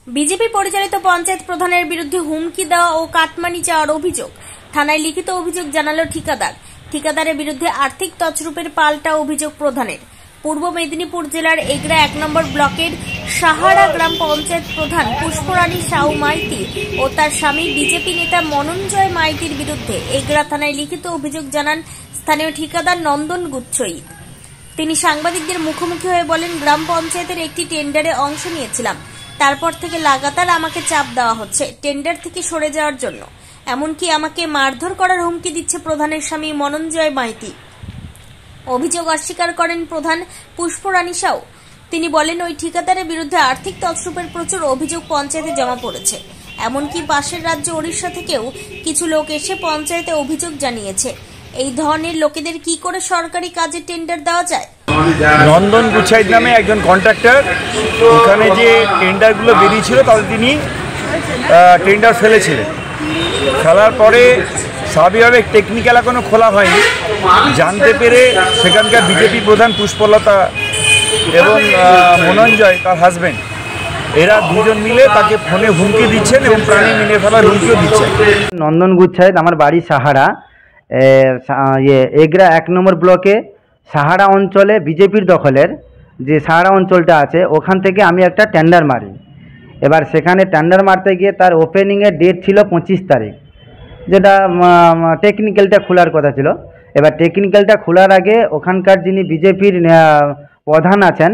BJP পরিচালিত পঞ্চায়েত প্রধানের বিরুদ্ধে হুমকি দেওয়া ও কাটমানি চাওয়ার অভিযোগ। থানায় লিখিত অভিযোগ জানালো ঠিকাদারের বিরুদ্ধে আর্থিক তছরূপের পাল্টা অভিযোগ প্রধানের। পূর্ব মেদিনীপুর জেলার এগরা 1 নম্বর ব্লকের সাহারা গ্রাম পঞ্চায়েত প্রধান পুষ্পরানী সাউ মাইতি ও তার স্বামী বিজেপি নেতা মনঞ্জয় মাইতির বিরুদ্ধে এগরা থানায় লিখিত অভিযোগ জানান স্থানীয় ঠিকাদার নন্দন গুচ্ছই। তিনি সাংবাদিকদের মুখোমুখি হয়ে বলেন, গ্রাম পঞ্চায়েতের একটি টেন্ডারে অংশ নিয়েছিলাম, তারপর থেকে লাগাতার আমাকে চাপ দেওয়া হচ্ছে টেন্ডার থেকে সরে যাওয়ার জন্য। এমনকি আমাকে মারধর করার হুমকি দিচ্ছে প্রধানের স্বামী মনঞ্জয় মাইতি। অভিযোগ অস্বীকার করেন প্রধান পুষ্পরানী সাউ। তিনি বলেন, ওই ঠিকাদারের বিরুদ্ধে আর্থিক তছরূপের প্রচুর অভিযোগ পঞ্চায়েতে জমা পড়েছে। এমনকি পাশের রাজ্য ওড়িশা থেকেও কিছু লোক এসে পঞ্চায়েতে অভিযোগ জানিয়েছে। এই ধরনের লোকেদের কি করে সরকারি কাজে টেন্ডার দেওয়া যায়? নন্দন গুচ্ছাই নামে একজন কন্ট্রাক্টর ওখানে যে টেন্ডারগুলো বেরিয়েছিল তাতে তিনি টেন্ডার ফেলেছিলেন। ফেলার পরে স্বাভাবিকভাবে টেকনিক্যাল এখনো খোলা হয়নি। জানতে পেরে সেখানকার বিজেপি প্রধান পুষ্পলতা এবং মনঞ্জয় তার হাজব্যান্ড এরা দুজন মিলে তাকে ফোনে হুমকি দিচ্ছেন এবং প্রাণে মেরে ফেলার হুমকিও দিচ্ছেন। নন্দন গুচ্ছাই আমার বাড়ি সাহারা, এগরা 1 নম্বর ব্লকে সাহারা অঞ্চলে বিজেপির দখলের যে সাহারা অঞ্চলটা আছে ওখান থেকে আমি একটা টেন্ডার মারি। এবার সেখানে টেন্ডার মারতে গিয়ে তার ওপেনিংয়ের ডেট ছিল 25 তারিখ, যেটা টেকনিক্যালটা খোলার কথা ছিল। এবার টেকনিক্যালটা খোলার আগে ওখানকার যিনি বিজেপির প্রধান আছেন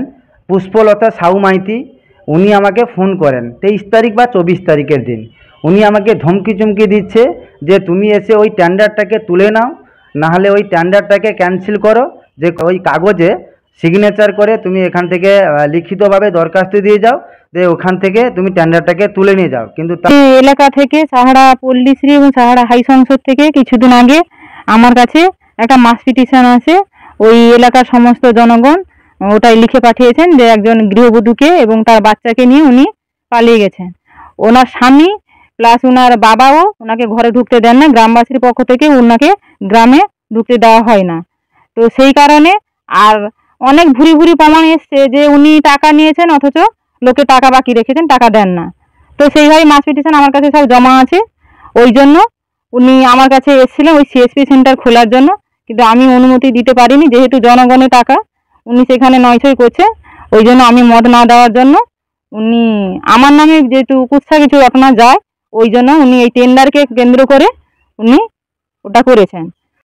পুষ্পলতা সাউ মাইতি, উনি আমাকে ফোন করেন 23 তারিখ বা 24 তারিখের দিন। উনি আমাকে ধমকি চমকি দিচ্ছে যে তুমি এসে ওই টেন্ডারটাকে তুলে নাও, নাহলে ওই টেন্ডারটাকে ক্যান্সেল করো, যে ওই কাগজে সিগনেচার করে তুমি এখান থেকে লিখিতভাবে দরখাস্ত দিয়ে যাও, যে ওখান থেকে তুমি টেন্ডারটাকে তুলে নিয়ে যাও। কিন্তু এলাকা থেকে সাহারা পল্লীশ্রী এবং সাহারা হাই সংসদ থেকে কিছুদিন আগে আমার কাছে একটা মাস পিটিশন আছে। ওই এলাকার সমস্ত জনগণ ওটাই লিখে পাঠিয়েছেন যে একজন গৃহবধূকে এবং তার বাচ্চাকে নিয়ে উনি পালিয়ে গেছেন। ওনার স্বামী প্লাস ওনার বাবাও ওনাকে ঘরে ঢুকতে দেন না। গ্রামবাসীর পক্ষ থেকে ওনাকে গ্রামে ঢুকতে দেওয়া হয় না। তো সেই কারণে আর অনেক ভুরি ভুরি প্রমাণ এসছে যে উনি টাকা নিয়েছেন অথচ লোকে টাকা বাকি রেখেছেন, টাকা দেন না। তো সেইভাবে মাস পিটিশন আমার কাছে সব জমা আছে। ওই জন্য উনি আমার কাছে এসেছিলেন ওই সিএসপি সেন্টার খোলার জন্য, কিন্তু আমি অনুমতি দিতে পারিনি, যেহেতু জনগণের টাকা উনি সেখানে নয়ছয় করছে। ওই জন্য আমি মত না দেওয়ার জন্য উনি আমার নামে যেহেতু কুৎসা কিছু ঘটনা যায়, ওই জন্য উনি এই টেন্ডারকে কেন্দ্র করে উনি ওটা করেছেন।